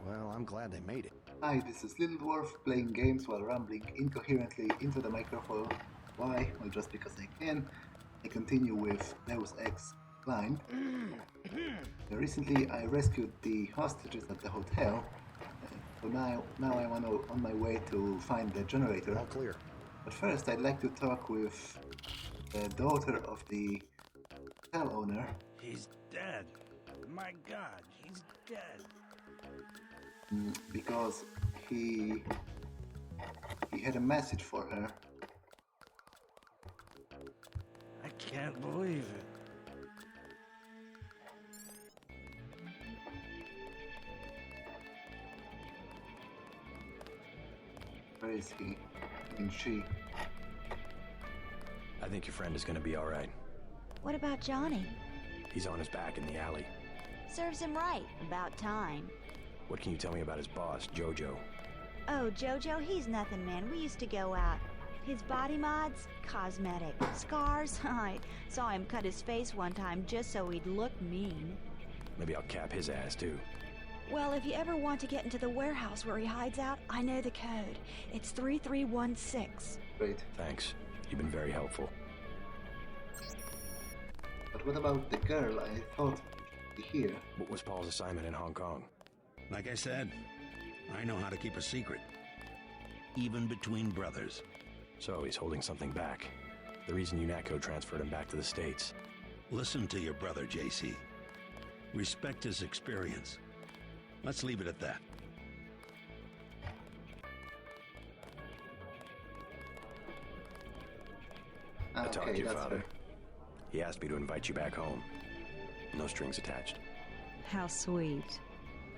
Well, I'm glad they made it. Hi, this is Little Dwarf playing games while rambling incoherently into the microphone. Why? Well, just because I can. I continue with Deus Ex Blind. Recently, I rescued the hostages at the hotel. So now I'm on my way to find the generator. All clear. But first, I'd like to talk with the daughter of the hotel owner. He's dead. My God, he's dead. Because he had a message for her. I can't believe it. Where is he? And she. I think your friend is gonna be all right. What about Johnny? He's on his back in the alley. Serves him right. About time. What can you tell me about his boss, Jojo? Oh, Jojo, he's nothing, man. We used to go out. His body mods? Cosmetic. Scars? I saw him cut his face one time just so he'd look mean. Maybe I'll cap his ass, too. Well, if you ever want to get into the warehouse where he hides out, I know the code. It's 3316. Great. Thanks. You've been very helpful. But what about the girl I thought would be here? What was Paul's assignment in Hong Kong? Like I said, I know how to keep a secret. Even between brothers. So he's holding something back. The reason UNATCO transferred him back to the States. Listen to your brother, JC. Respect his experience. Let's leave it at that. I talked to your that's father. fair. He asked me to invite you back home. No strings attached. How sweet.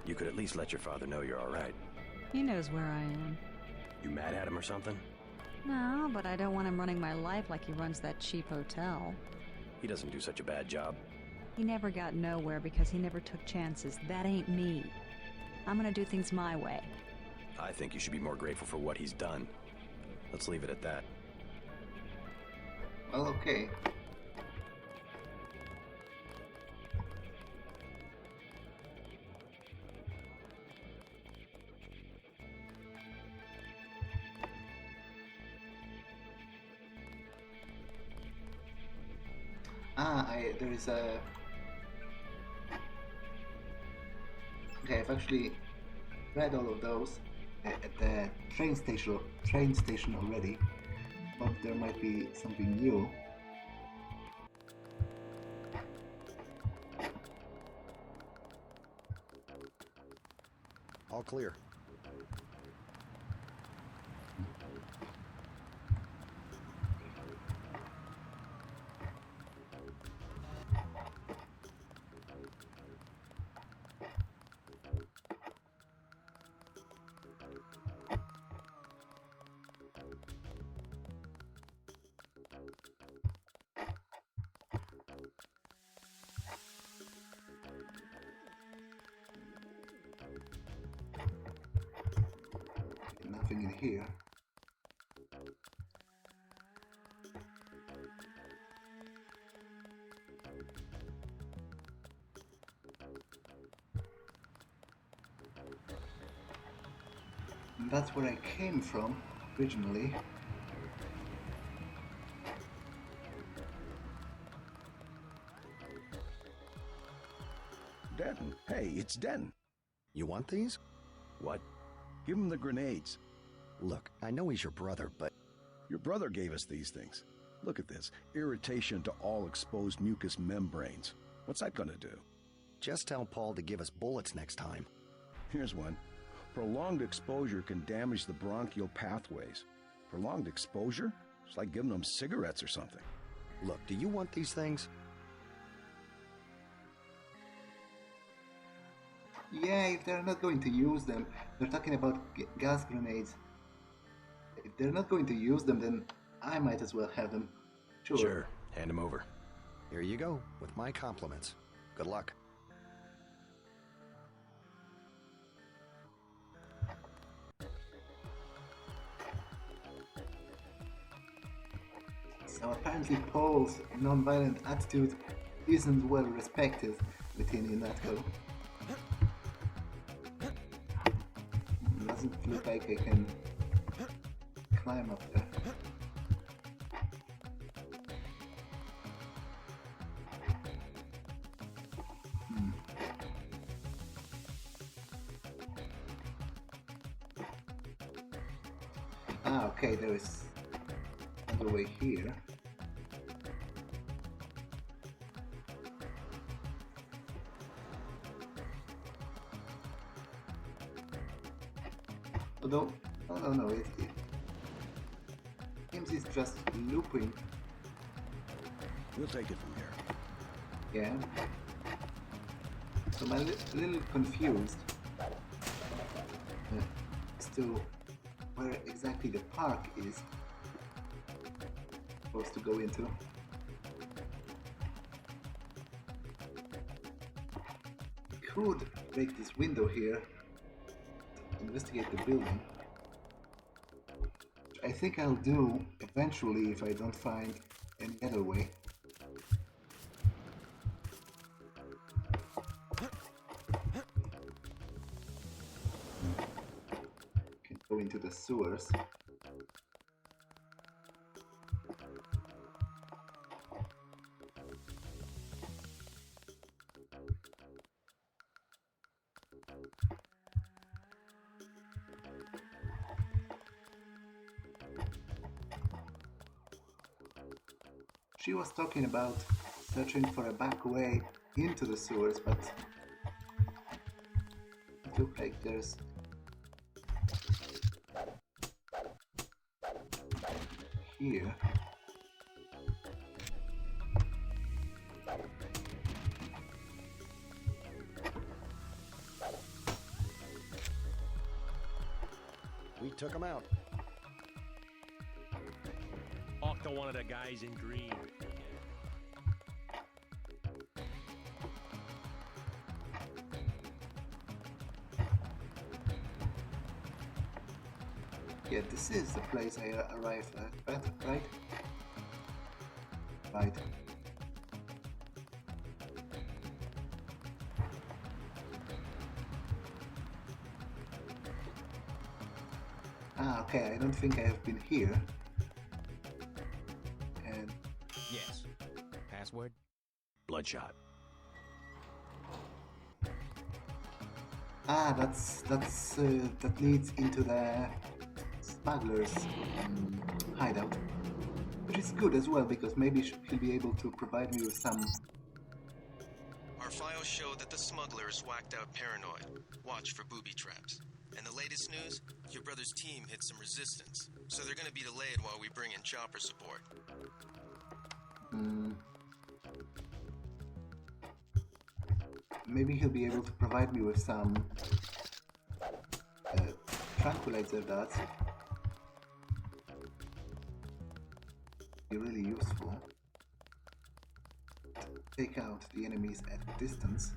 You could at least let your father know you're all right. He knows where I am. You mad at him or something? No, but I don't want him running my life like he runs that cheap hotel. He doesn't do such a bad job. He never got nowhere because he never took chances. That ain't me. I'm gonna do things my way. I think you should be more grateful for what he's done. Let's leave it at that. Well, okay. There is a... Okay, I've actually read all of those at the train station already, but there might be something new. All clear. Nothing in here. And that's where I came from originally. Denton. Hey, it's Denton. You want these? What? Give him the grenades. Look, I know he's your brother, but... Your brother gave us these things. Look at this. Irritation to all exposed mucous membranes. What's that gonna do? Just tell Paul to give us bullets next time. Here's one. Prolonged exposure can damage the bronchial pathways. Prolonged exposure? It's like giving them cigarettes or something. Look, do you want these things? Yeah, if they're not going to use them, they're talking about gas grenades. If they're not going to use them, then I might as well have them. Sure. Hand them over. Here you go, with my compliments. Good luck. So apparently Paul's non-violent attitude isn't well respected within UNATCO. Doesn't look like I can climb up there. Ah, okay, there is another way here. Although, no, it seems it's just looping. We'll take it from here. Yeah. So I'm a little confused as to where exactly the park is supposed to go into. Could break this window here, investigate the building, which I think I'll do eventually if I don't find any other way. Can go into the sewers. She was talking about searching for a back way into the sewers, but it looks like there's here. We took him out. Talk to one of the guys in green. Yeah, this is the place I arrived at, right? Right. Ah, okay, I don't think I have been here. And Yes. Password? Bloodshot. ah, that leads into the Smuggler's hideout, which is good as well because maybe he'll be able to provide me with some. Our files show that the Smuggler is whacked out paranoid. Watch for booby traps. And the latest news? Your brother's team hit some resistance, so they're gonna be delayed while we bring in chopper support. Maybe he'll be able to provide me with some tranquilizer darts. Be really useful. Take out the enemies at a distance.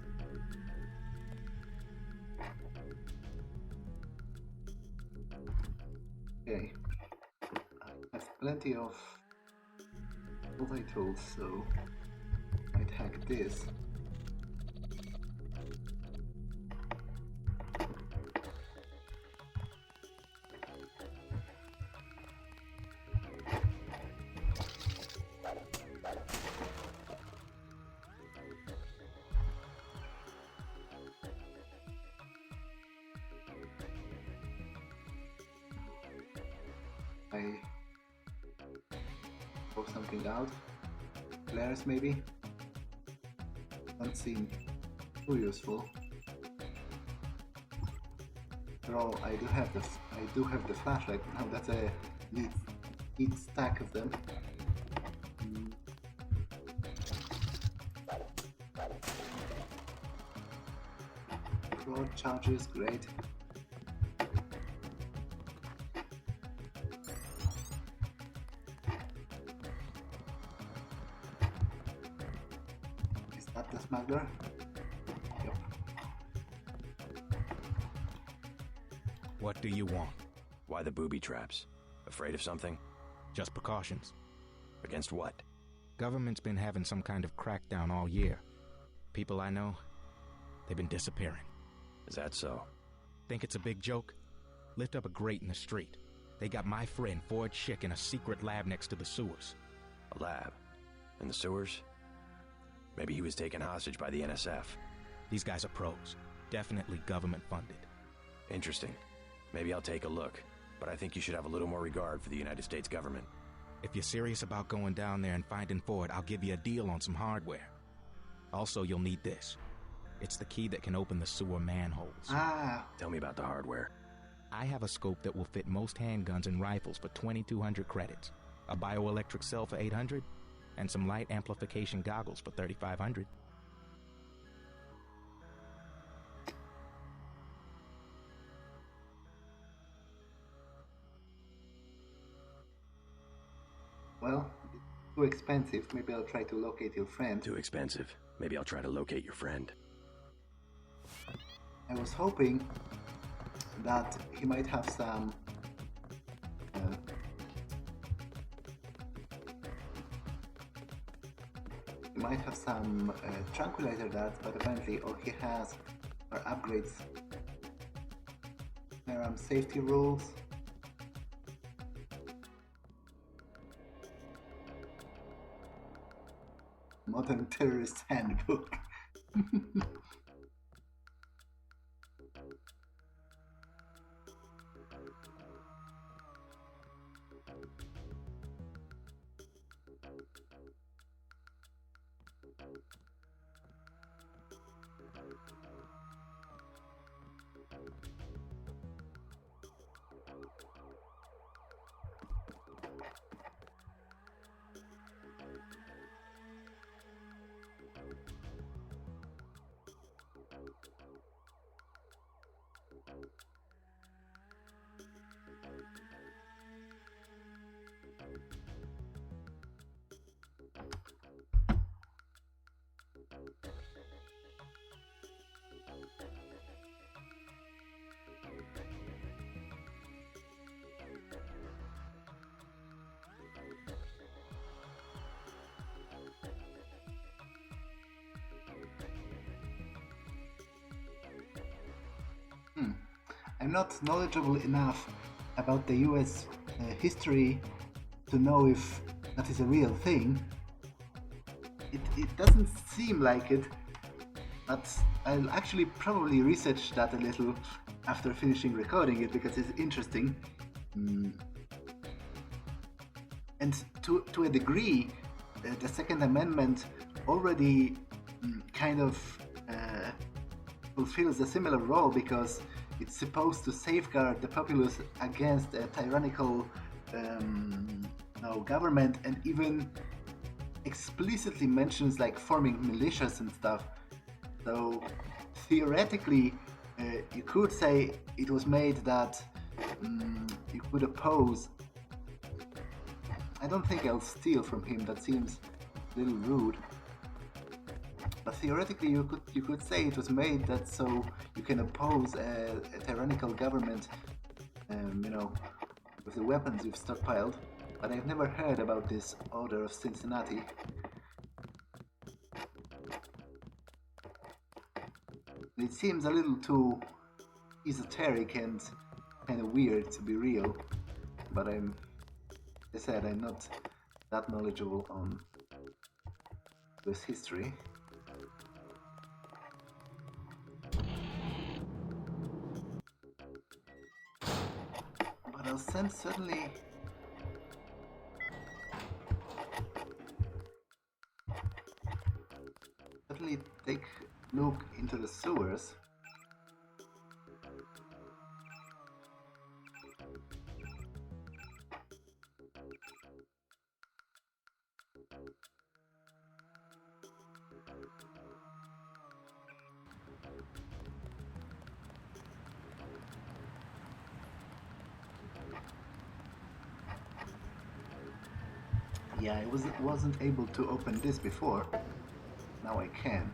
Okay. I have plenty of multi-tools, so I'd hack this. I throw something out. Flares maybe? Don't seem too useful. After all, I do have the flashlight now. That's a neat stack of them. Broad charges, great. The Smuggler? Yep. What do you want? Why the booby traps? Afraid of something? Just precautions. Against what? Government's been having some kind of crackdown all year. People I know, they've been disappearing. Is that so? Think it's a big joke? Lift up a grate in the street. They got my friend Ford Schick in a secret lab next to the sewers. A lab? In the sewers? Maybe he was taken hostage by the NSF. These guys are pros. Definitely government funded. Interesting. Maybe I'll take a look. But I think you should have a little more regard for the United States government. If you're serious about going down there and finding Ford, I'll give you a deal on some hardware. Also, you'll need this. It's the key that can open the sewer manholes. Tell me about the hardware. I have a scope that will fit most handguns and rifles for 2,200 credits, a bioelectric cell for 800, and some light amplification goggles for 3,500. Well, it's too expensive. Maybe I'll try to locate your friend. Too expensive. Maybe I'll try to locate your friend. I was hoping that he might have some tranquilizer darts, but apparently all he has are upgrades. There are safety rules. Modern Terrorist Handbook. I'm not knowledgeable enough about the US history to know if that is a real thing. It doesn't seem like it, but I'll actually probably research that a little after finishing recording it because it's interesting. And to a degree, the Second Amendment already kind of fulfills a similar role because it's supposed to safeguard the populace against a tyrannical government, and even explicitly mentions like forming militias and stuff. So theoretically, you could say it was made that you could oppose. I don't think I'll steal from him. That seems a little rude. But theoretically, you could say it was made that so you can oppose a tyrannical government, with the weapons you've stockpiled. But I've never heard about this Order of Cincinnati. It seems a little too esoteric and kind of weird to be real. But as I said, I'm not that knowledgeable on this history. But I'll certainly take a look into the sewers. Yeah, I wasn't able to open this before. Now I can.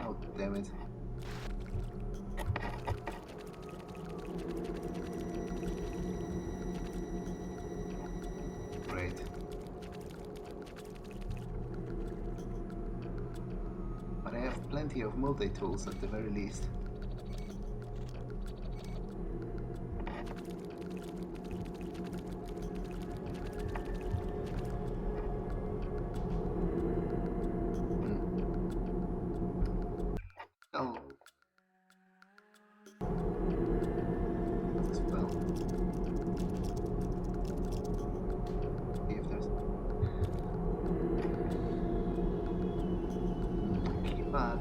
Oh, damn it. plenty of multi-tools at the very least. Oh. As well. See if there's keypad.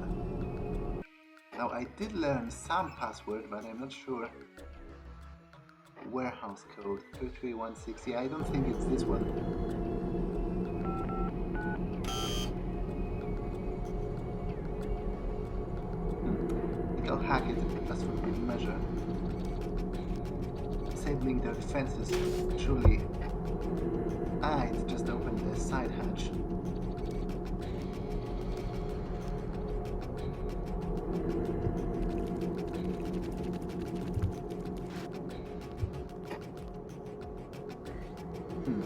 Now I did learn some password, but I'm not sure. Warehouse code 3316. Yeah, I don't think it's this one. I'll hack it as for good measure. Disabling their defenses, truly. Ah, it just opened the side hatch.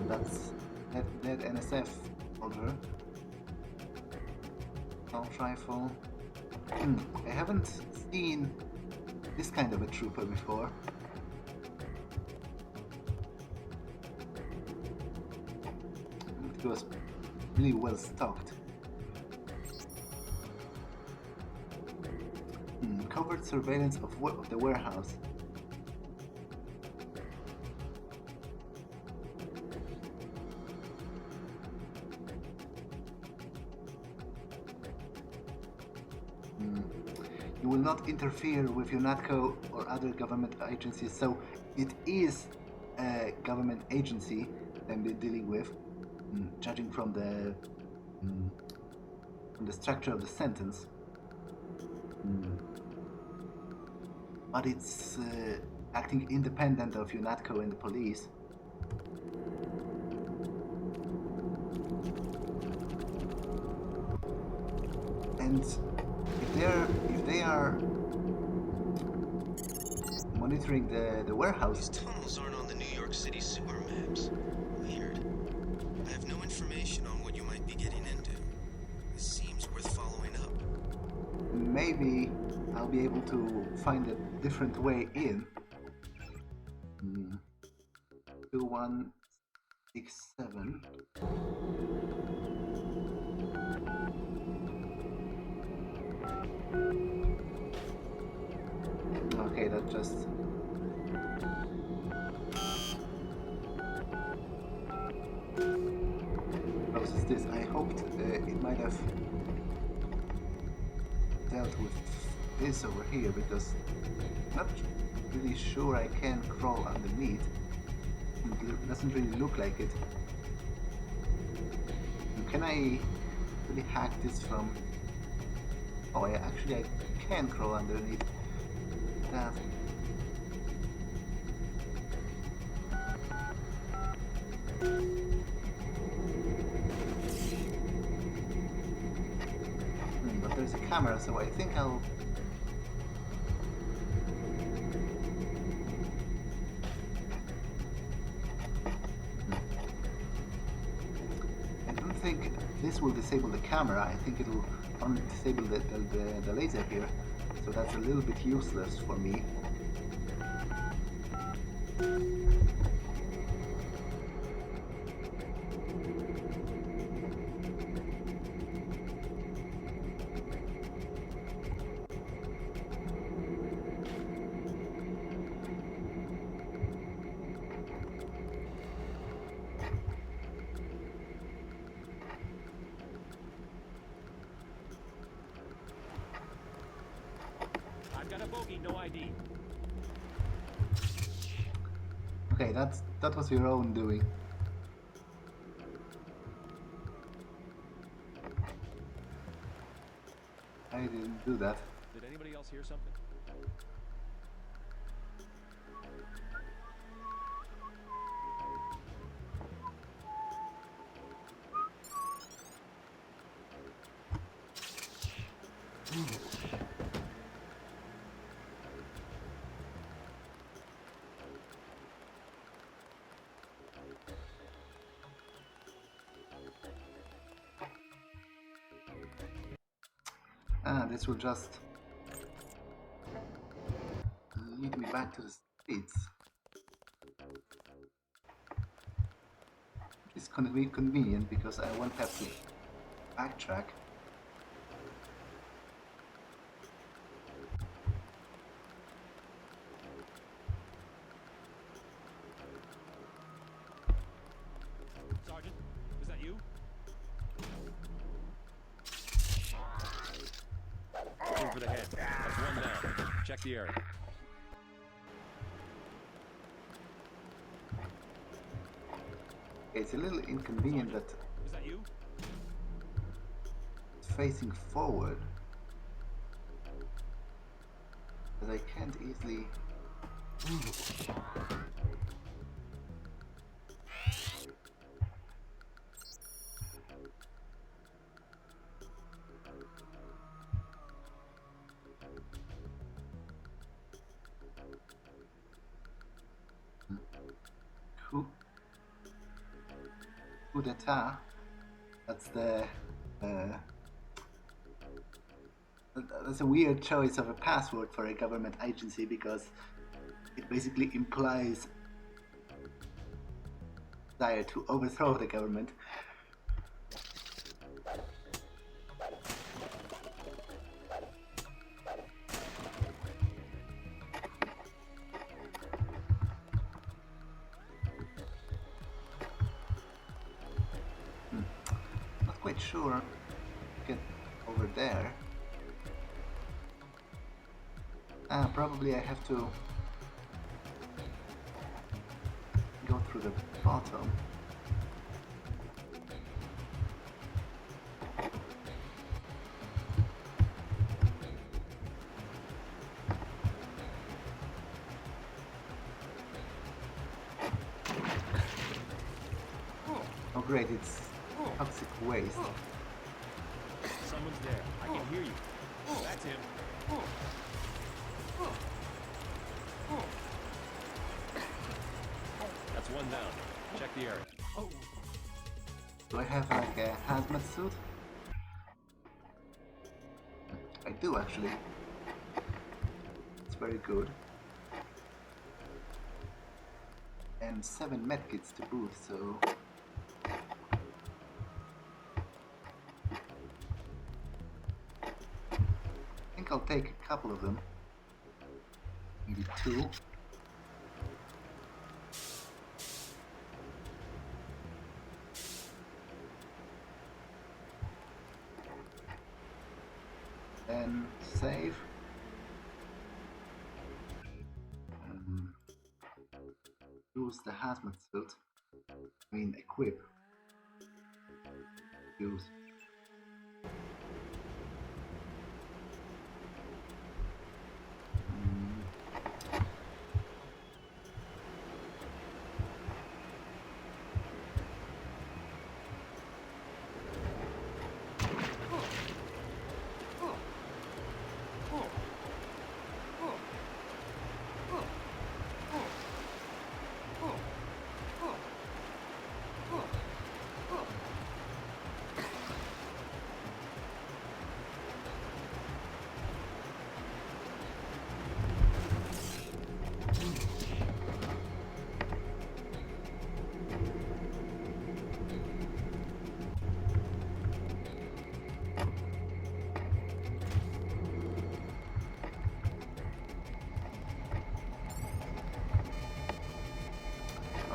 That's that NSF order. Assault rifle. I haven't seen this kind of a trooper before. It was really well stocked. Covert surveillance of the warehouse. You will not interfere with UNATCO or other government agencies, so it is a government agency I'm dealing with, judging from the structure of the sentence. But it's acting independent of UNATCO and the police. And if they are monitoring the warehouse. These tunnels aren't on the New York City sewer maps. Weird. I have no information on what you might be getting into. This seems worth following up. Maybe I'll be able to find a different way in. 2167. Okay, that just... closes this. I hoped it might have dealt with this over here, because I'm not really sure I can crawl underneath. It doesn't really look like it. Can I really hack this from... Oh, I can crawl underneath that. But there's a camera, so I think I'll... I don't think this will disable the camera. I think it'll only disable the laser here. So that's a little bit useless for me. No ID. Okay, that was your own doing. I didn't do that. Did anybody else hear something? this will just lead me back to the streets. Which is convenient because I won't have to backtrack. Sergeant, is that you? Aim for the head. That's one down. Check the area. It's a little inconvenient that Is that you? it's facing forward, but I can't easily. Coup d'etat. That's that's a weird choice of a password for a government agency because it basically implies desire to overthrow the government. Not quite sure. Get over there. Probably I have to go through the bottom. Oh great, it's toxic waste. Someone's there. I can hear you. That's him. That's one down. Check the area. Do I have like a hazmat suit? I do actually. It's very good. And 7 medkits to boot, so I think I'll take a couple of them. Maybe 2. And save. Use the hazmat suit. I mean, equip. Use.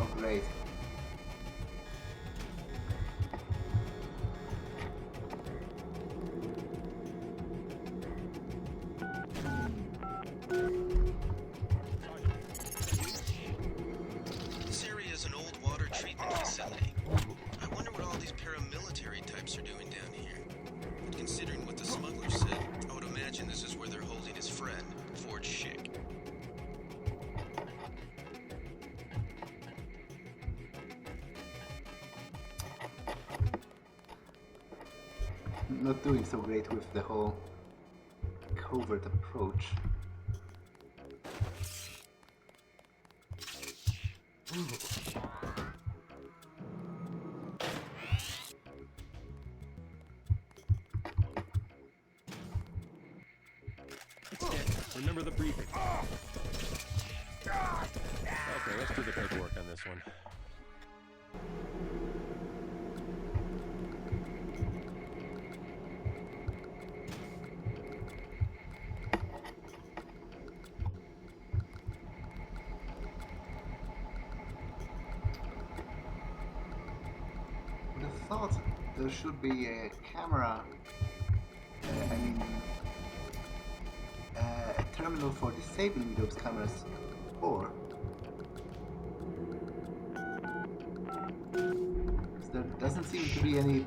Oh great. This area is an old water treatment facility. I wonder what all these paramilitary types are doing down here. But considering what the smuggler said, I would imagine this is where they're holding his friend, Ford Schick. Not doing so great with the whole covert approach. for the briefing. Okay, let's do the paperwork on this one. I thought there should be a camera, a terminal for disabling those cameras, or there doesn't seem to be any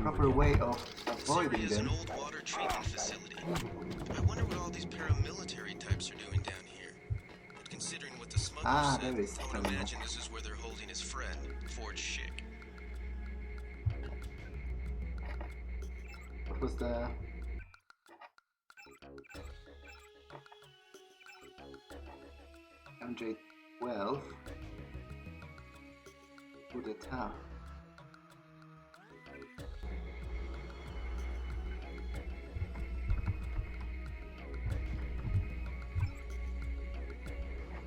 proper way of avoiding This area is them. an old water treatment facility. I wonder what all these paramilitary types are doing down here. But considering what the smuggler said, There is I would terminal. imagine this is where they're holding his friend, Ford Schick. What was the... MJ-12? Coup d'etat.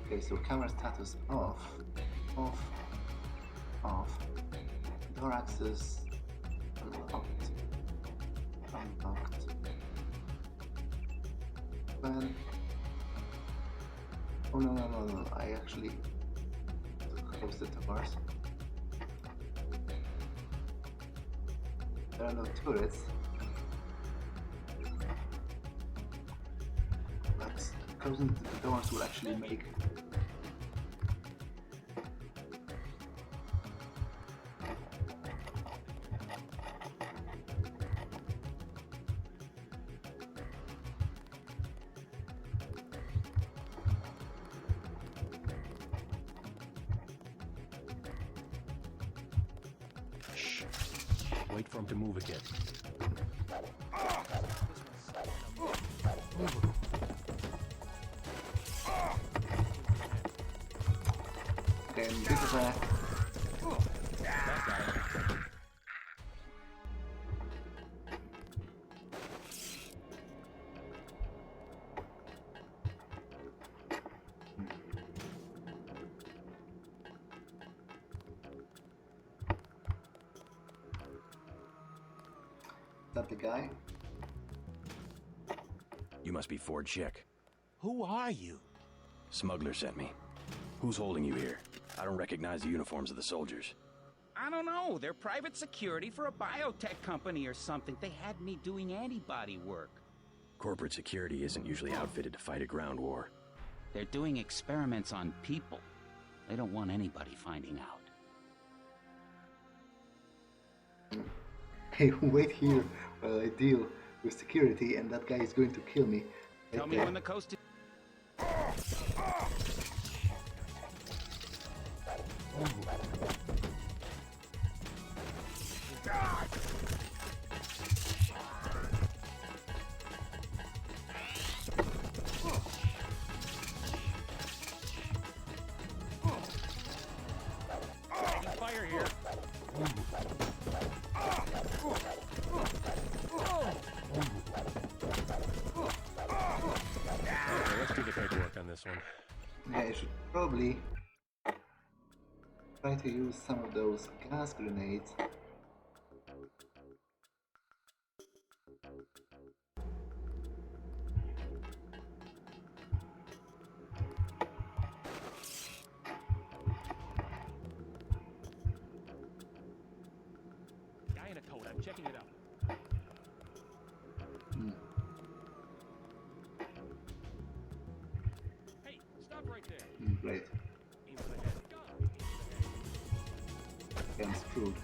Okay, so camera status off, off, off. Door access unlocked, unlocked. When? Oh no! I actually closed the doors. There are no turrets, but closing the doors will actually make Wait for him to move again. Okay, and this is a... Is that the guy? You must be Ford Schick. Who are you? Smuggler sent me. Who's holding you here? I don't recognize the uniforms of the soldiers. I don't know. They're private security for a biotech company or something. They had me doing antibody work. Corporate security isn't usually outfitted to fight a ground war. They're doing experiments on people. They don't want anybody finding out. Hey, wait here while I deal with security, and that guy is going to kill me. Tell me when the coast is... Taking fire here. Okay, let's do the paperwork on this one. Yeah, I should probably try to use some of those gas grenades. Guy in a coat, I'm checking it out. Hey, stop right there. Great. Aim for the head. I'm screwed.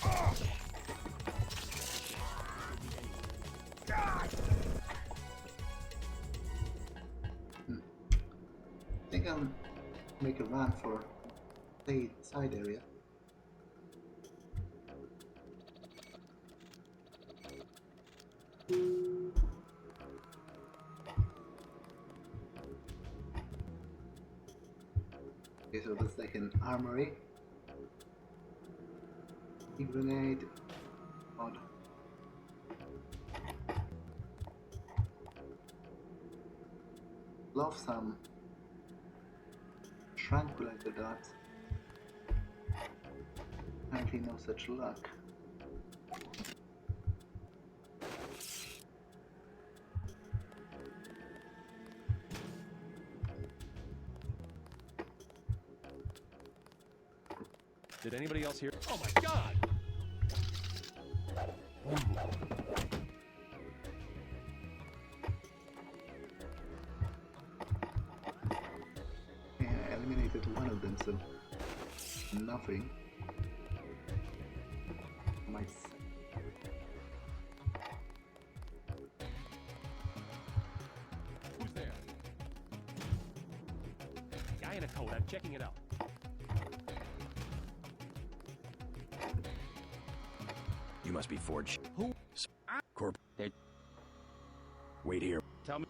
I think I'll make a run for the side area. Okay, so that's like an armory. A grenade. Odd. love some tranquilizer darts. Apparently no such luck. Did anybody else hear? Oh my God! Yeah, I eliminated one of them, so nothing. Might. Who's there? Guy in a coat. I'm checking it out. You must be Forge. Who? Corp. Wait here. Tell me.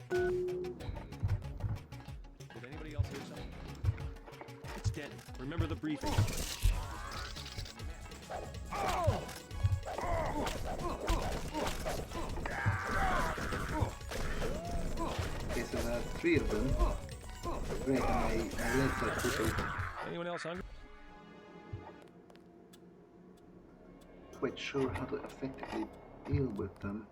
Did anybody else hear something? It's dead. Remember the briefing. Okay, so there are 3 of them. Great, and my legs are quickly. Anyone else hungry? Quite sure how to effectively deal with them.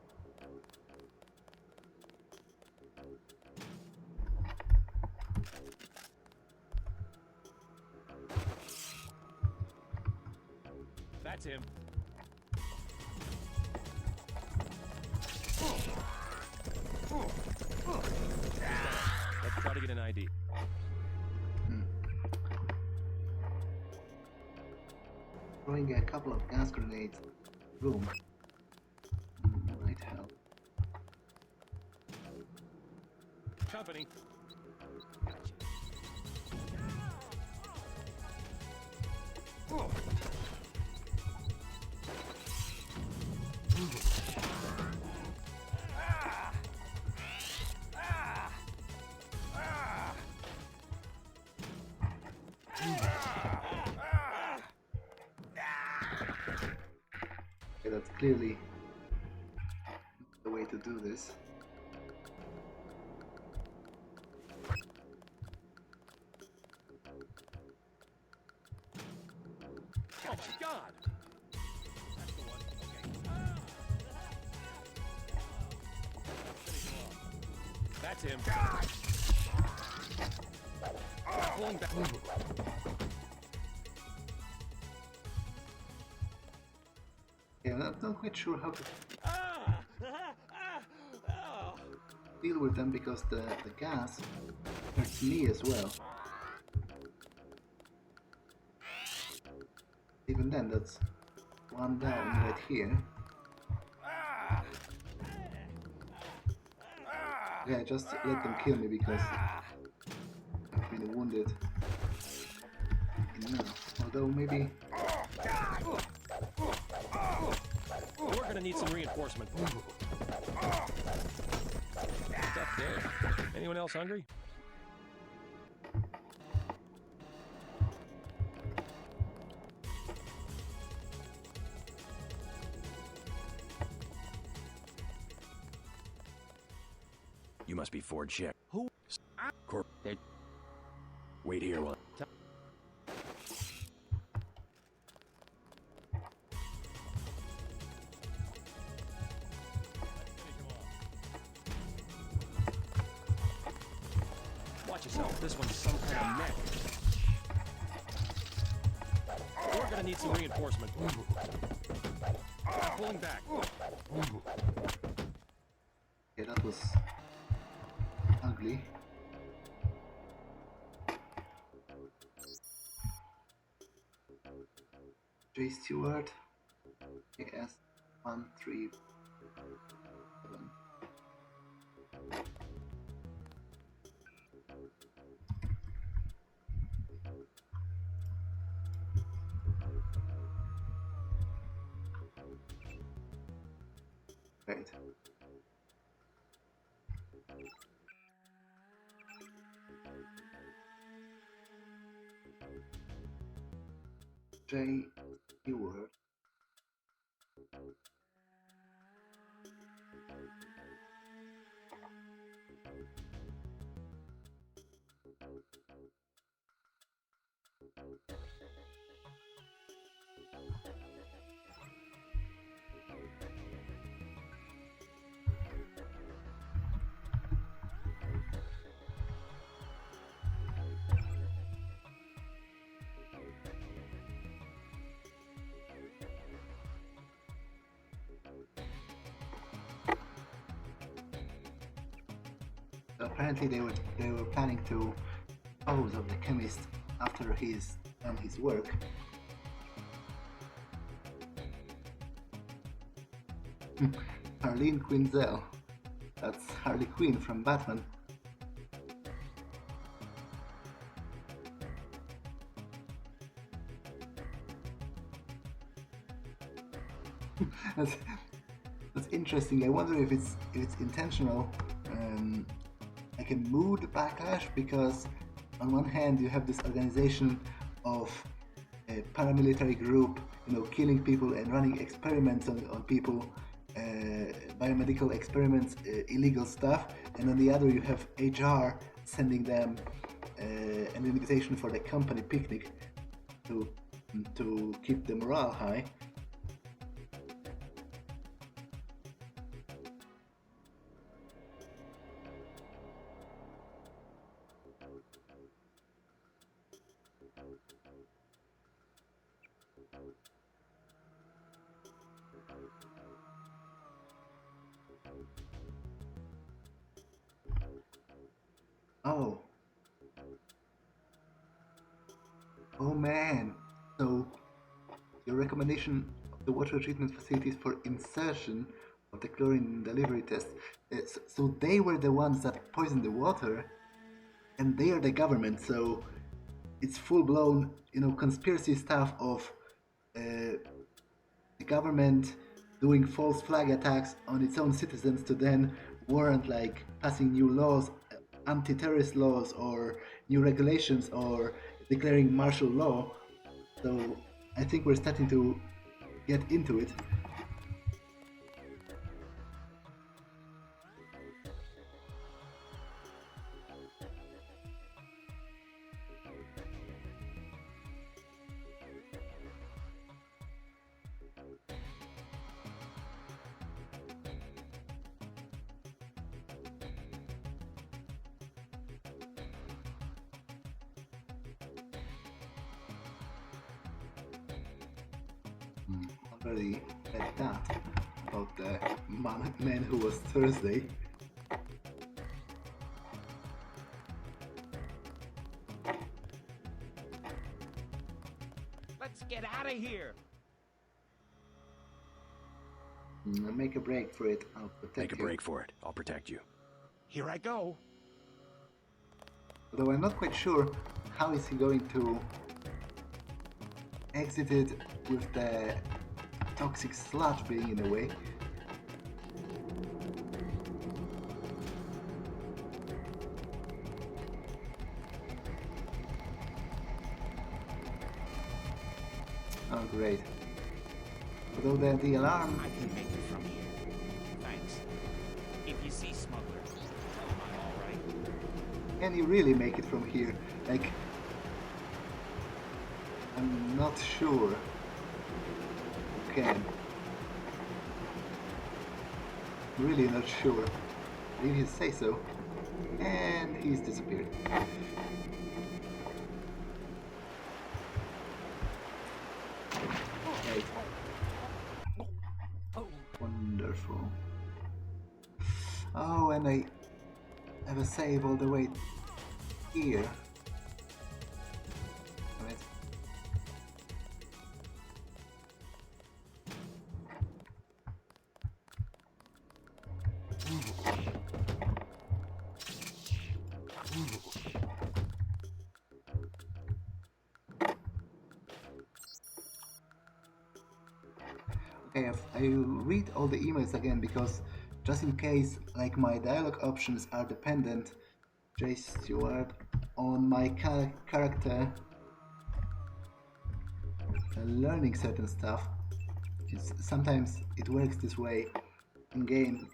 That's him. Let's try to get an ID. Throwing a couple of gas grenades room might help. Company. Okay, that's clearly the way to do this. Oh my God! That's the one. Okay. That's him. Pulling back. Yeah, I'm not quite sure how to deal with them because the gas hurts me as well. Even then, that's one down right here. Yeah, just let them kill me because I've been wounded enough. Although maybe... We're gonna need some reinforcement. Stuff there. Anyone else hungry? You must be Ford Chick. Who? Corp. Wait here while. Watch yourself. This one's some kind of mech. We're gonna need some reinforcement. Pulling back. Yeah, that was ugly. J. Stewart. Yes. 1, 3, 7. Right. J. Stewart. apparently they were planning to dispose of the chemist after he's done his work. Harleen Quinzel. That's Harley Quinn from Batman. That's interesting. I wonder if it's intentional, like a mood backlash, because on one hand you have this organization of a paramilitary group, killing people and running experiments on people, biomedical experiments, illegal stuff, and on the other you have HR sending them an invitation for the company picnic to keep the morale high. Oh man, so your recommendation of the water treatment facilities for insertion of the chlorine delivery test, so they were the ones that poisoned the water, and they are the government, so it's full-blown, conspiracy stuff of the government doing false flag attacks on its own citizens to then warrant passing new laws, anti-terrorist laws, or new regulations, or declaring martial law. So I think we're starting to get into it. Already read that about the man who was Thursday. Let's get out of here. Make a break for it. I'll protect you. Make a break for it. I'll protect you. Here I go. Though I'm not quite sure how is he going to exit it with the toxic sludge being in the way. Oh great. Although the alarm... I can make it from here. Thanks. If you see Smuggler, tell him I'm alright. Can you really make it from here? I'm not sure. Can. Really not sure. I didn't say so. And he's disappeared. Right. Wonderful. Oh, and I have a save all the way here. Damn it. Okay, I'll read all the emails again because just in case, my dialogue options are dependent, J. Stewart, on my character learning certain stuff. Sometimes it works this way in games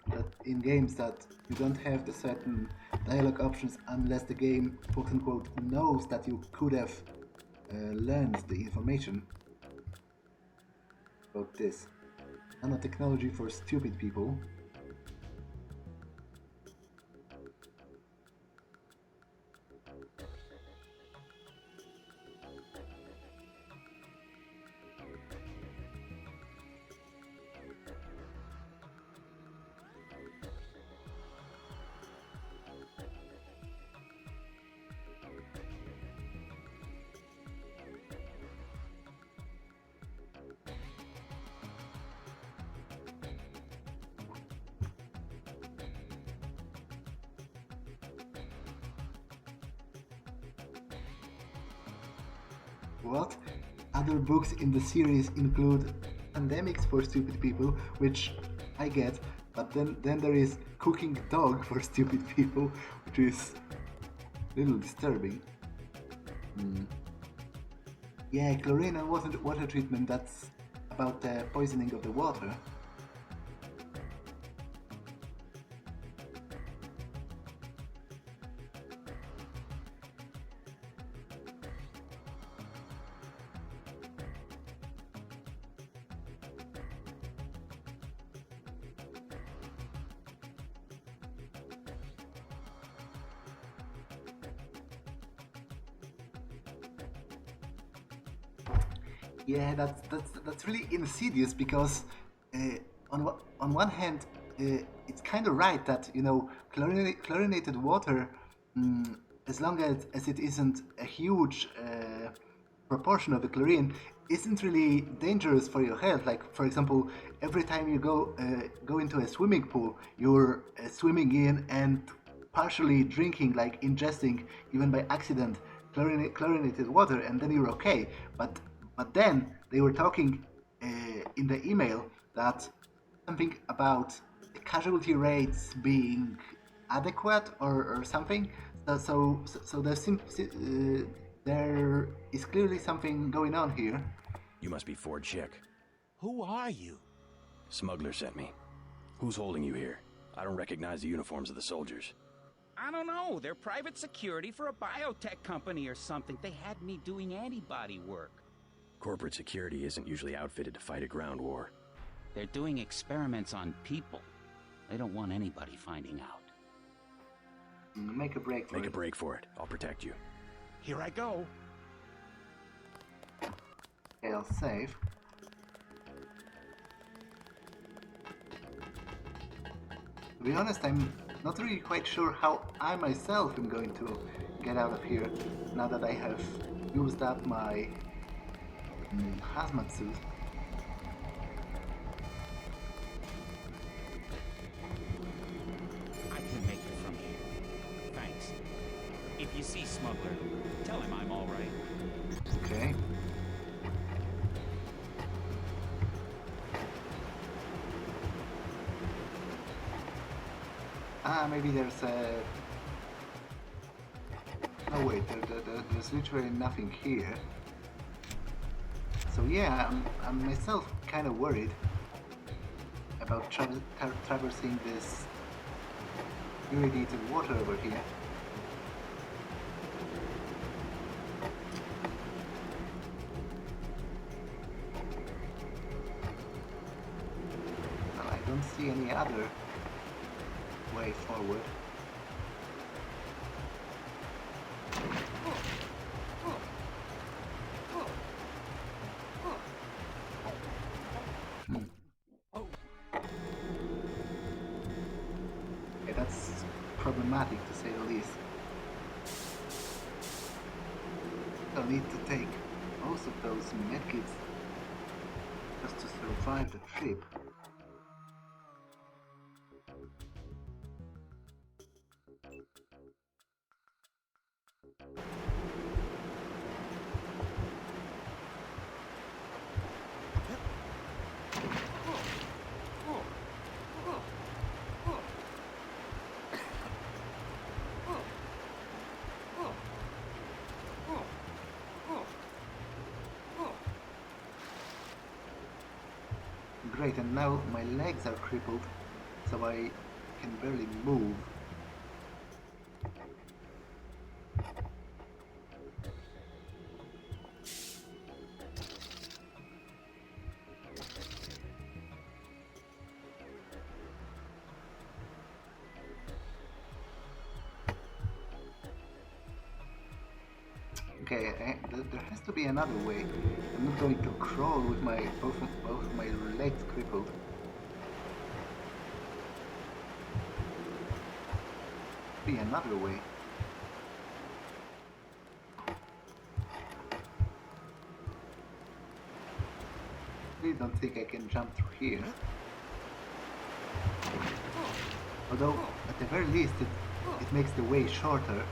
that you don't have the certain dialogue options unless the game, quote unquote, knows that you could have learned the information about this. Nanotechnology for stupid people. what? Other books in the series include Pandemics for Stupid People, which I get, but then there is Cooking Dog for Stupid People, which is a little disturbing. Yeah, chlorine and water treatment, that's about the poisoning of the water. Yeah, that's really insidious because on one hand, it's kind of right that chlorinated water, as long as it isn't a huge proportion of the chlorine, isn't really dangerous for your health. Like, for example, every time you go into a swimming pool, you're swimming in and partially drinking, like ingesting, even by accident, chlorinated water, and then you're okay. But then they were talking in the email that something about the casualty rates being adequate or something. So there is clearly something going on here. You must be Ford Chick. Who are you? Smuggler sent me. Who's holding you here? I don't recognize the uniforms of the soldiers. I don't know. They're private security for a biotech company or something. They had me doing antibody work. Corporate security isn't usually outfitted to fight a ground war. They're doing experiments on people. They don't want anybody finding out. Make a break for it. Make a break for it. I'll protect you. Here I go. Okay, I'll save. To be honest, I'm not really quite sure how I myself am going to get out of here now that I have used up my hazmat suit. I can make it from here. Thanks. If you see Smuggler, tell him I'm all right. Okay. Maybe there's a... Oh wait, there's literally nothing here. So yeah, I'm myself kind of worried about traversing this irradiated water over here. Well, I don't see any other way forward. Okay, that's problematic to say the least. I'll need to take most of those medkits just to survive the trip. Great, and now my legs are crippled, so I can barely move. Okay, there has to be another way. I'm not going to crawl with my both of my legs crippled. Be another way. I don't think I can jump through here. Although, at the very least, it makes the way shorter.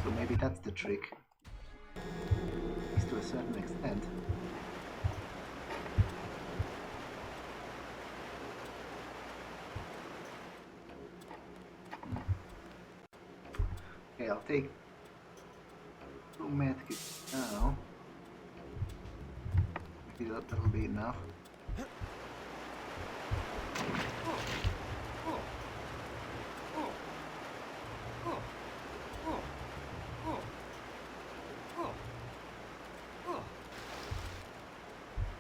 So maybe that's the trick. least to a certain extent. Okay, I'll take 2 medkits now. Maybe that'll be enough.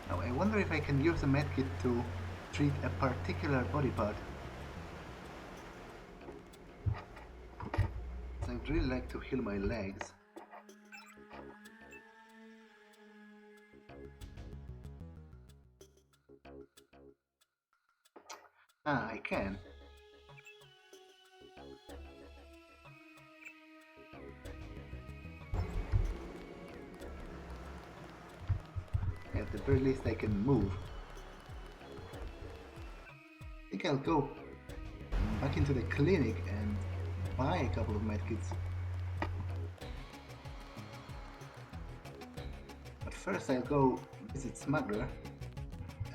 Now I wonder if I can use a medkit to treat a particular body part. I'd really like to heal my legs. Ah, I can. At the very least I can move. I think I'll go back into the clinic and buy a couple of medkits. But first I'll go visit Smuggler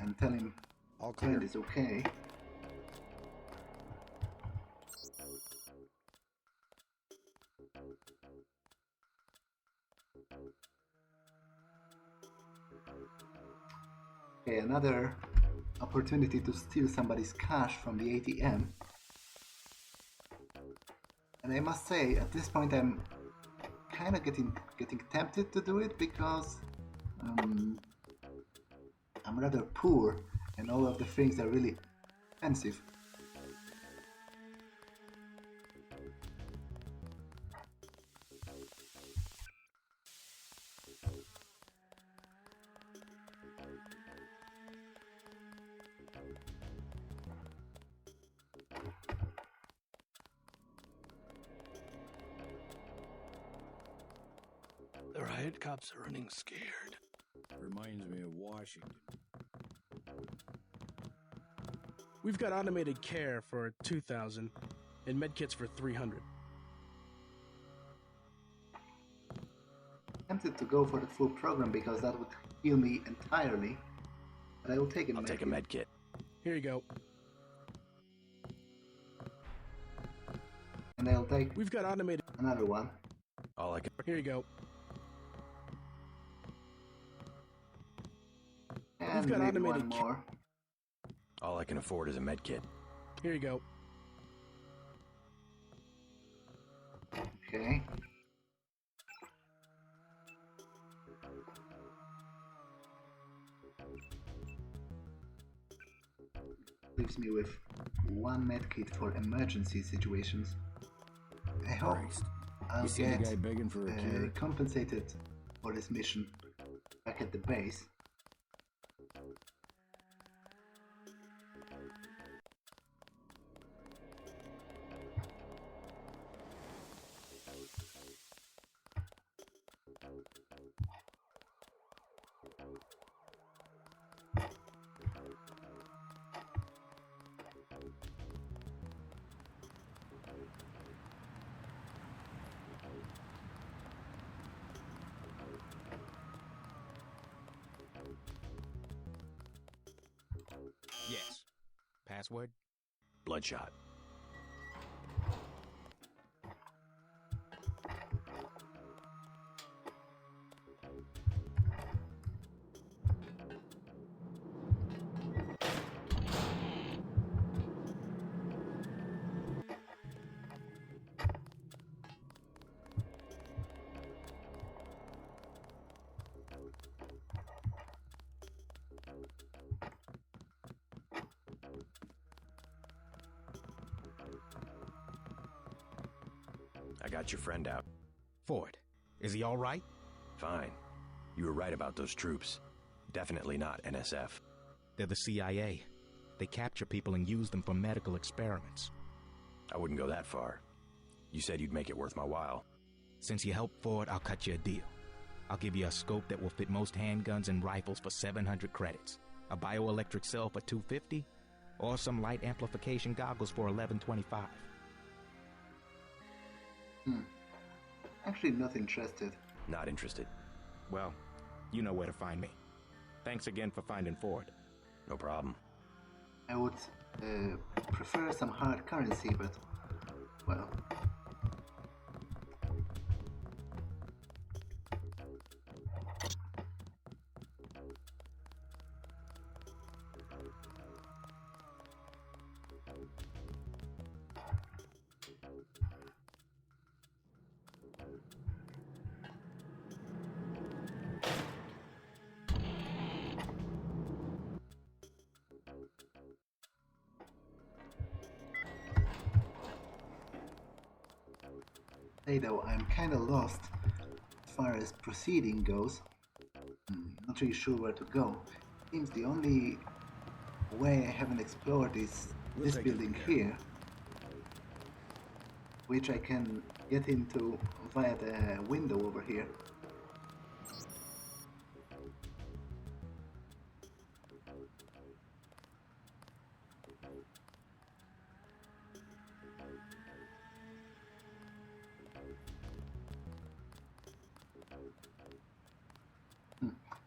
and tell him all clear. It's okay. Okay, another opportunity to steal somebody's cash from the ATM. And I must say, at this point I'm kind of getting tempted to do it because I'm rather poor and all of the things are really expensive. The riot cops are running scared. Reminds me of Washington. We've got automated care for 2,000 and medkits for 300. Tempted to go for the full program because that would heal me entirely, but I will take a medkit. I'll take a medkit. Here you go. And I'll take We've got automated another one. All I can. Here you go. And We've got maybe automated one more. All I can afford is a medkit. Here you go. Okay. Leaves me with one medkit for emergency situations. I hope I'll see the get guy begging for a cure? compensated for this mission back at the base. Yes. Password? Bloodshot. I got your friend out. Ford, is he all right? Fine. You were right about those troops. Definitely not NSF. They're the CIA. They capture people and use them for medical experiments. I wouldn't go that far. You said you'd make it worth my while. Since you helped Ford, I'll cut you a deal. I'll give you a scope that will fit most handguns and rifles for 700 credits, a bioelectric cell for 250, or some light amplification goggles for 1125. Actually not interested. Not interested. Well, You know where to find me. Thanks again for finding Ford. No problem. I would prefer some hard currency, but, well... Hey though, I'm kinda lost as far as proceeding goes. Not really sure where to go. Seems the only way I haven't explored is this building here, which I can get into via the window over here.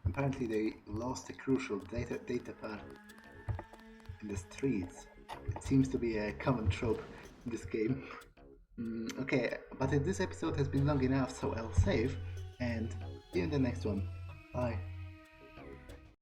Apparently they lost a crucial data pad in the streets. It seems to be a common trope in this game. Okay, but this episode has been long enough, so I'll save and see you in the next one. Bye.